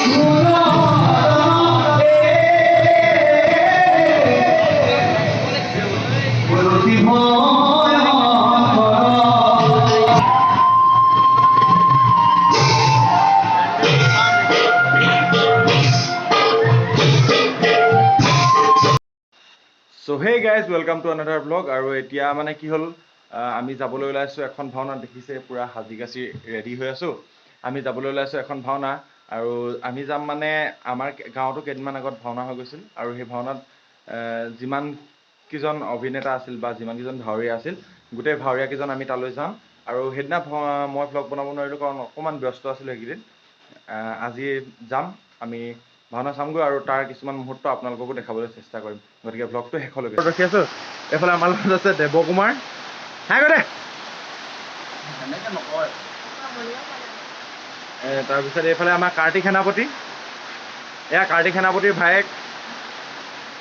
So hey guys, welcome to another vlog. আৰু এতিয়া মানে কি হল আমি যাবলৈ ওলাইছো এখন ভাওনা দেখিছে পুৰা হাজিগাছি ৰেডি হৈ আছো আমি যাবলৈ ওলাইছো এখন ভাওনা আৰু আমি যাম মানে আমাৰ গাঁৱতো কেইদিনমান আগত ভাওনা হৈ গৈছিল আৰু সেই ভাওনাত যিমান কিজন অভিনেতা আছিল বা যিমান কিজন ভাৱৰীয়া আছিল গোটেই ভাৱৰীয়া কিজন আমি তালৈ যাম আৰু হেদিনা মই ভ্লগ বনাব নোৱাৰিলো কাৰণ অকমান ব্যস্ত আছিলো এইকেইদিন আজি যাম আমি ভাওনা চামগৈ আৰু তাৰ কিছুমান মুহূৰ্ত আপোনালোককো দেখাবলৈ চেষ্টা কৰিম গতিকে ব্লগটো শেষলৈকে দেখি আছো এফালে আমাৰ লগত আছে দেৱকুমাৰ হাই গদে তাৰপিছত এইফালে আমাৰ কাৰ্তিক সেনাপতি এয়া কাৰ্তিক সেনাপতিৰ ভায়েক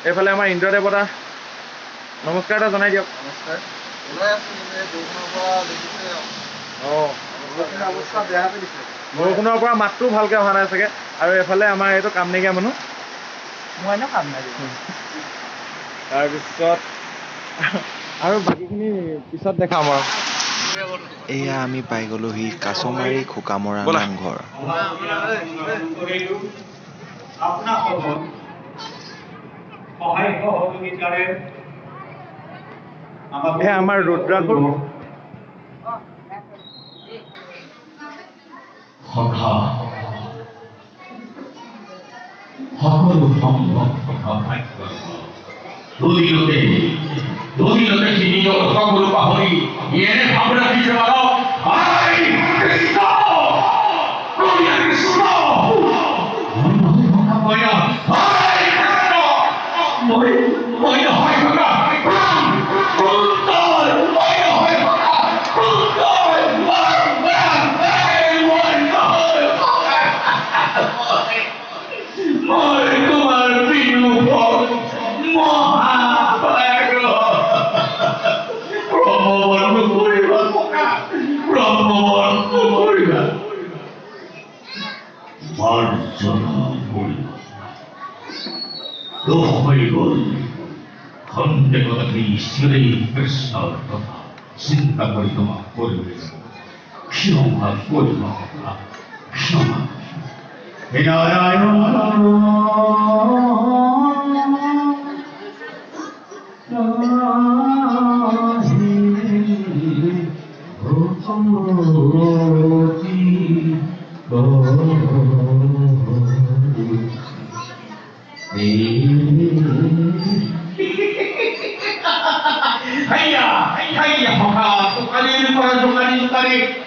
এইফালে আমাৰ ইন্দ্ৰ দেৱতা নমস্কাৰ এটা জনাই দিয়ক নমস্কাৰ বৰষুণৰ পৰা মাতটো ভালকে অহা নাই চাগে আৰু এফালে আমাৰ এইটো কাম নাইকিয়া মানুহ মই এনেও কাম নাই তাৰপিছত আৰু বাকীখিনি পিছত দেখাম আৰু এয়া আমি পাই গলোহি কাছমাৰী খোকামৰা নামঘৰ আমাৰ ৰুদ্ৰাসুৰ সকলো সম্ভৱ কথা ভাগ্য দুদিনতে সকলো পাহৰি এনে ভাৱনা দিছে চিন্তা কৰি তোমাক কৰিব ক্ষমা কৰিব ক্ষমা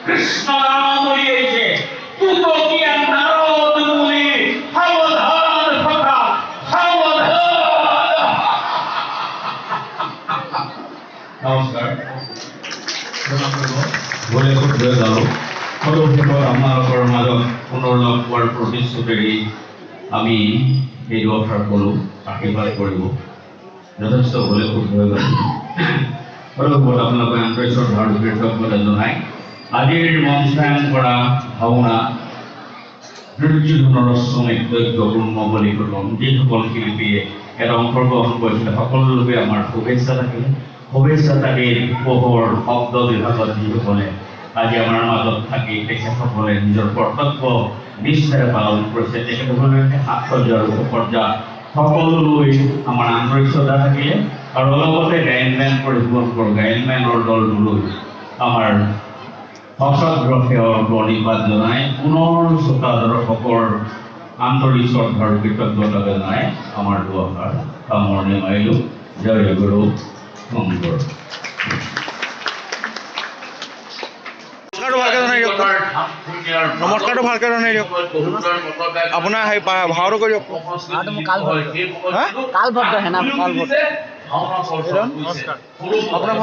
কৃষ্ণ নাম উলিয়াইছে তুতকীয়া নাৰদ মুনি সাৱধান থকা নমস্কাৰ আপোনালোকৰ মাজত পুনৰ লগ পোৱাৰ প্ৰতিশ্ৰুতিৰে আমি এই অফাৰ কৰোঁ আশীৰ্বাদ কৰিব যথেষ্ট ভলে খুব হৈ গ'ল আপোনালোকে আন্তৰিক শ্ৰদ্ধাৰ কৃতজ্ঞতা জনাই আজিৰ মঞ্চায়ন কৰা ভাওনা দুৰ্যোধনৰ শ্ৰমিক দৈত্যপূৰ্ণ বুলি কলম যিসকল শিল্পীয়ে এটা অংশগ্ৰহণ কৰিছিলে সকলো লোকে আমাৰ শুভেচ্ছা থাকিলে শুভেচ্ছা তাকিৰ পোহৰ শব্দ বিভাগত যিসকলে আজি আমাৰ মাজত থাকি তেখেতসকলে নিজৰ কৰ্তব্য নিষ্ঠাৰে পালন কৰিছে তেখেতসকলে সাক্ষৰ্য আৰু পৰ্যা সকলোলৈ আমাৰ আন্তৰিক শ্ৰদ্ধা থাকিলে আৰু লগতে গায়নমেন পৰিৱেশন কৰোঁ গায়নমেনৰ দলটোলৈ আমাৰ সশ্ৰদ্ধেয় প্ৰণিপাত জনাই পুনৰ শ্ৰোতা দৰ্শকৰ আন্তৰিক শ্ৰদ্ধাৰ কৃতজ্ঞতা জনাই আমাৰ দুআষাৰ সামৰণি মাৰিলোঁ জয় গুৰু শংকৰ নমস্কাৰটো ভালকে জনাই দিয়ক আপোনাৰ সেই ভাওটো কৰি দিয়ক কালভদ্ৰ সেনা কালভদ্ৰ আপোনাৰ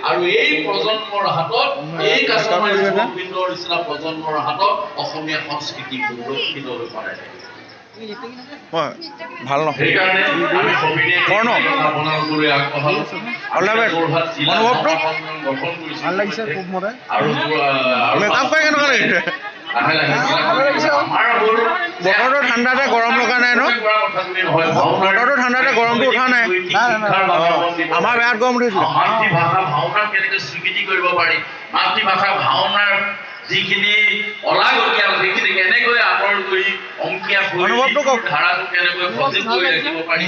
আৰু এই প্ৰজন্মৰ হাতত এই কাছমাৰী গোবিন্দৰ নিচিনা প্ৰজন্মৰ হাতত অসমীয়া সংস্কৃতি সুৰক্ষিত হৈ পৰে মই ভাল নহয় সেইকাৰণে আমি সবিনে কৰ্ণ আপোনালোকলৈ আগবঢ়ালো অনুভৱটো ভাল লাগিছে খুব মতে আৰু মেকআপ কৰি কেনেকুৱা লাগিছে লাহে লাহে আমাৰ হ'ল বতৰটো ঠাণ্ডাতে গৰম লগা নাই ন বতৰটো ঠাণ্ডাতে গৰমটো উঠা নাই আমাৰ বেয়াত গৰম উঠিছিলে মাতৃভাষা ভাওনা কেনেকৈ স্বীকৃতি কৰিব পাৰি মাতৃভাষা ভাওনাৰ যিখিনি অলাগতিয়াল সেইখিনি কেনেকৈ আঁতৰ কৰি অংকীয়া অনুভৱটো কওক ধাৰাটো কেনেকৈ সজীৱ কৰি ৰাখিব পাৰি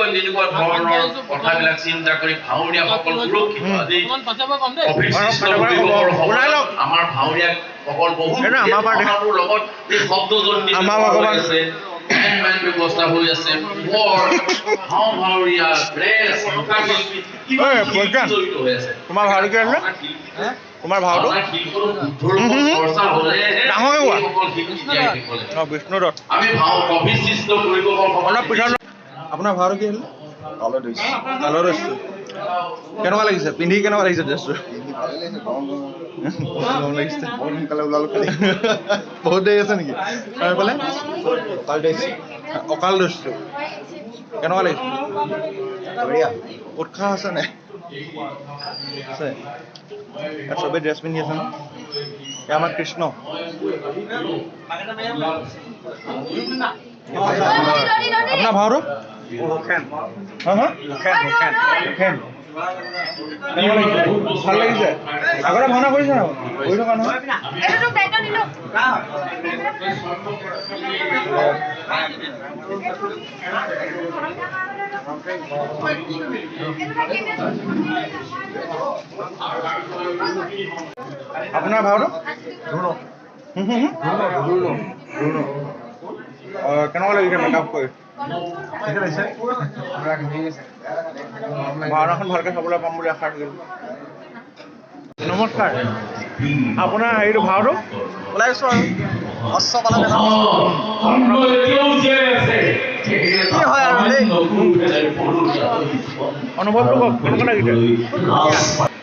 তেনেকুৱা ধৰণৰ কথাবিলাক চিন্তা কৰি ভাওৰীয়াসকল সুৰক্ষিত আজি আমাৰ ভাওৰীয়াসকল বহুত লগত এই শব্দজনী আছে ব্যৱস্থা হৈ আছে ভাওৰীয়া ড্ৰেছ জড়িত হৈ আছে তোমাৰ ভাওটো কি আছিলে তোমাৰ ভাওটো ডাঙৰ বিষ্ণুদত্ত আমি ভাও অভিষ্ট কৰিব অলপ পিছত আপোনাৰ ভাওটো কি আছিলে তালৰ দৈছো কেনেকুৱা লাগিছে পিন্ধি কেনেকুৱা লাগিছে ড্ৰেছটো গৰম লাগিছে বহুত দেৰি আছে নেকি এইফালে অকাল দৈছো কেনেকুৱা লাগিছে উৎসাহ আছে নাই আছে ইয়াত চবেই ড্ৰেছ পিন্ধি আছে ন এয়া আমাৰ কৃষ্ণ আপোনাৰ ভাওটো ভাল লাগিছে আগতে ভাওনা কৰিছে ন কৰি থকা নহয় আপোনাৰ ভাওটো কেনেকুৱা লাগিছে মেকআপ কৰি ভাওনাখন ভালকে চাবলৈ পাম বুলি আশা থাকিল নমস্কাৰ আপোনাৰ হেৰিটো ভাওটো ওলাইছো আৰু অশ্ব পালন কি হয় আৰু দেই অনুভৱটো কওক কেনেকুৱা লাগিছে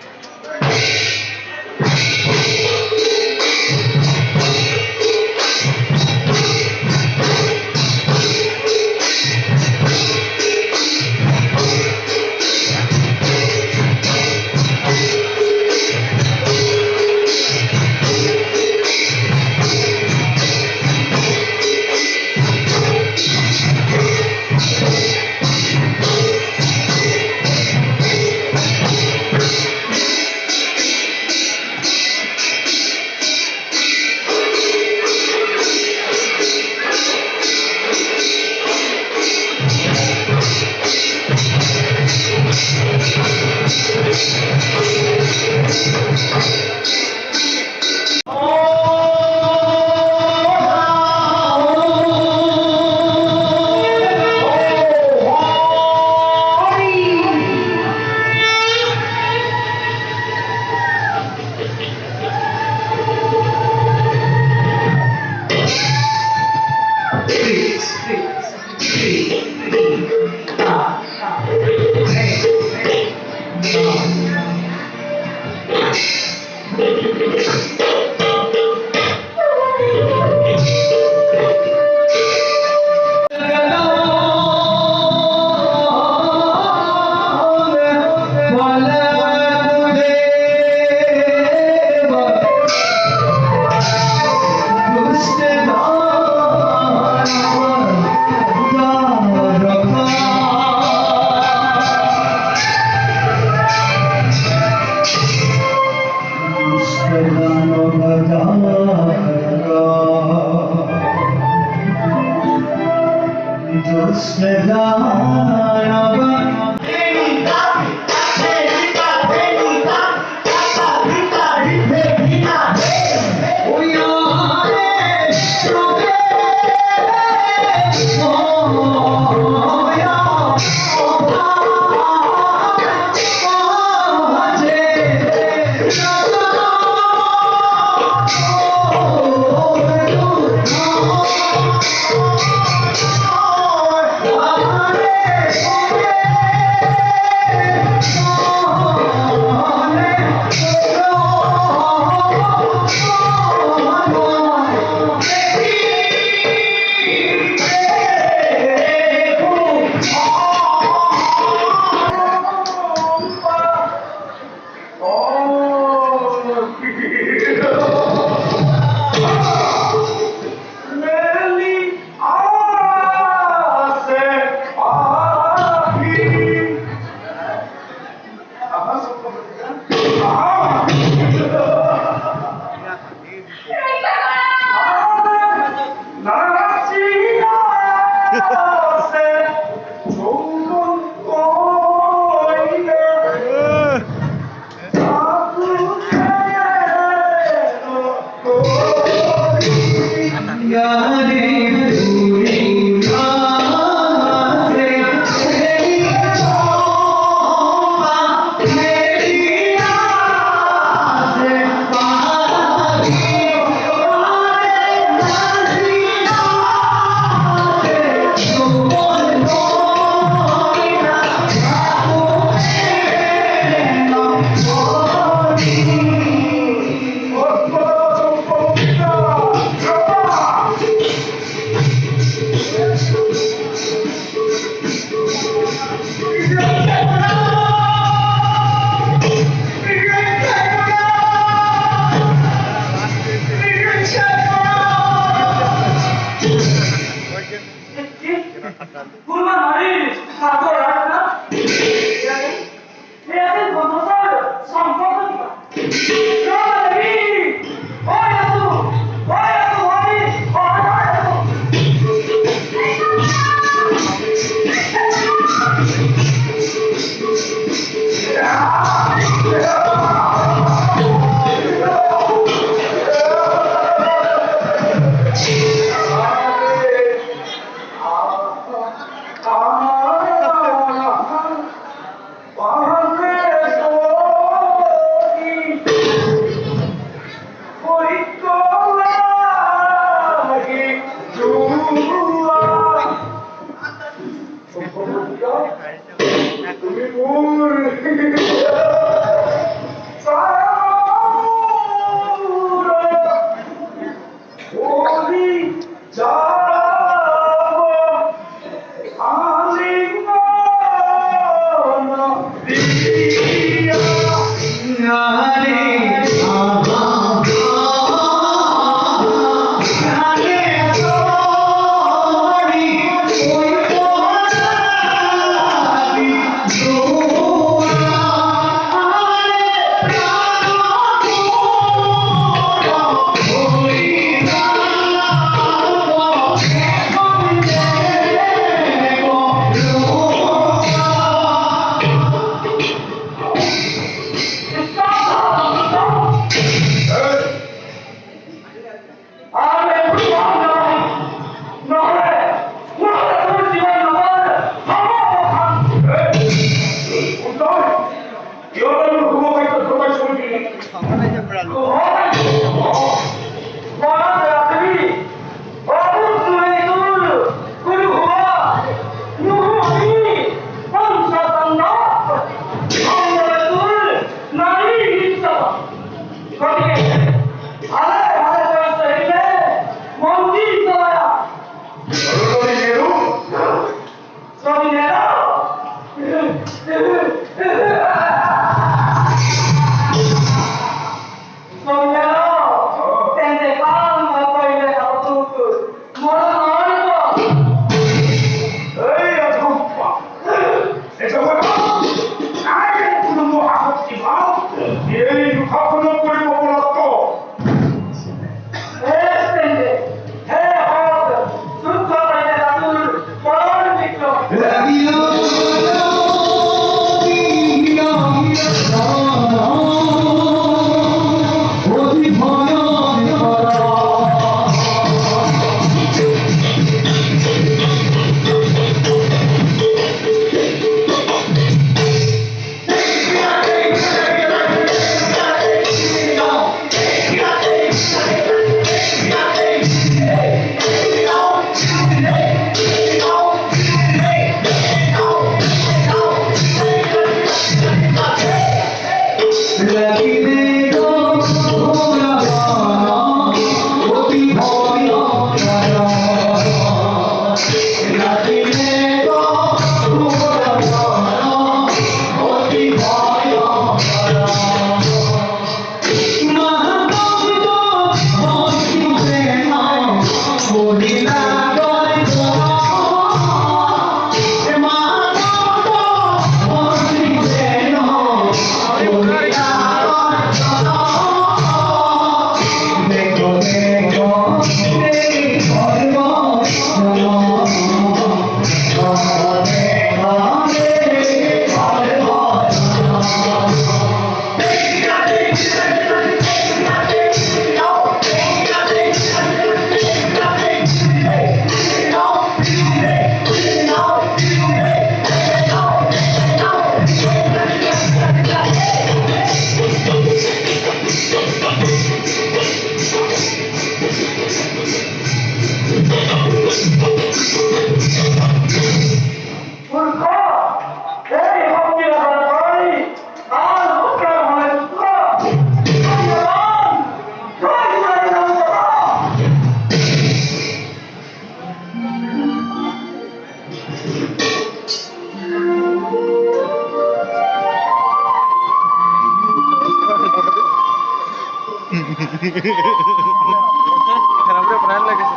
খেলাবলৈ বনাই লাগিছে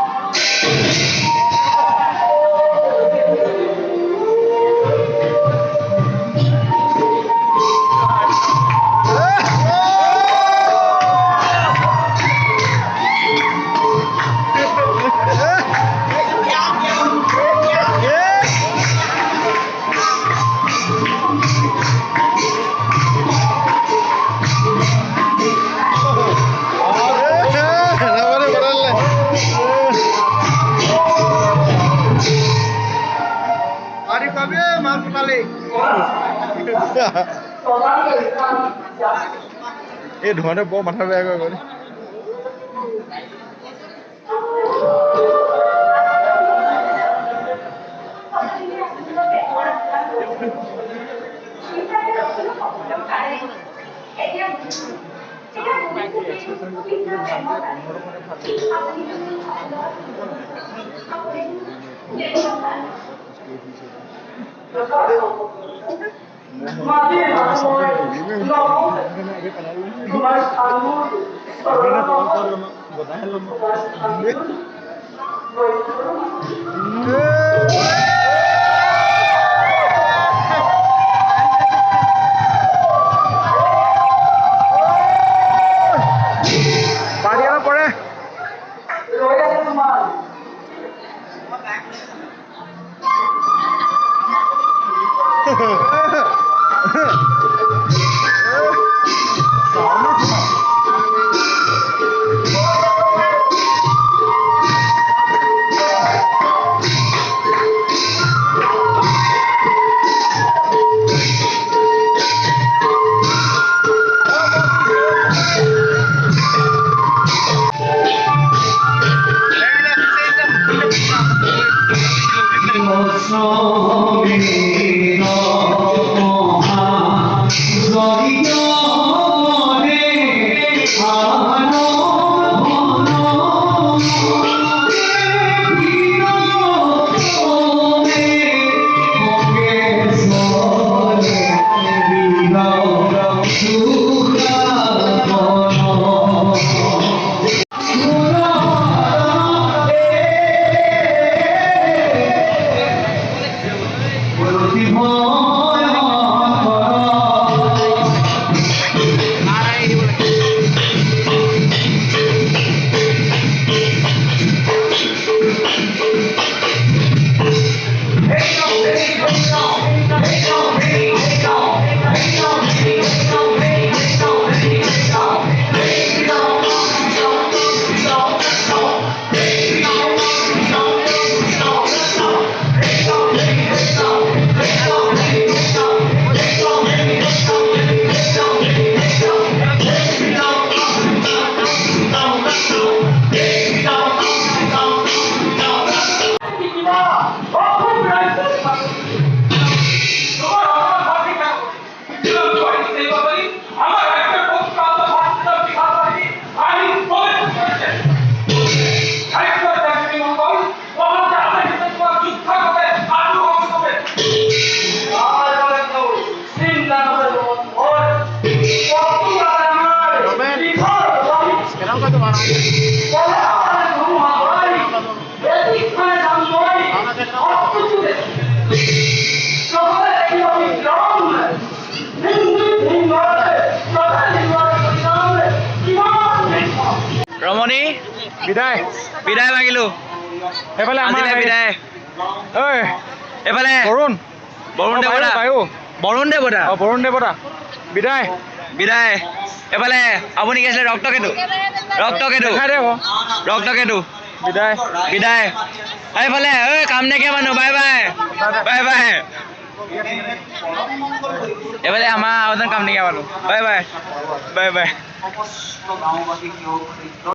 এই ধোঁৱাতে বৰ মাথা বেয়া কৰি গ'ল ৰমণী বিদায় বিদায় মাগিলো এফালে আমাৰ বিদায় ঐ এফালে বৰুণ বৰুণ দেৱতা বৰুণ দেৱতা বৰুণ দেৱতা বিদায় বিদায় এফালে আপুনি কি আছিলে ৰক্তকেতু বিদায় বিদায় এইফালে ঐ কাম নাইকিয়া মানুহ বাই বাই বাই বাই এইফালে আমাৰ আৰু এজন কাম নাইকিয়া মানুহ বাই বাই বাই বাই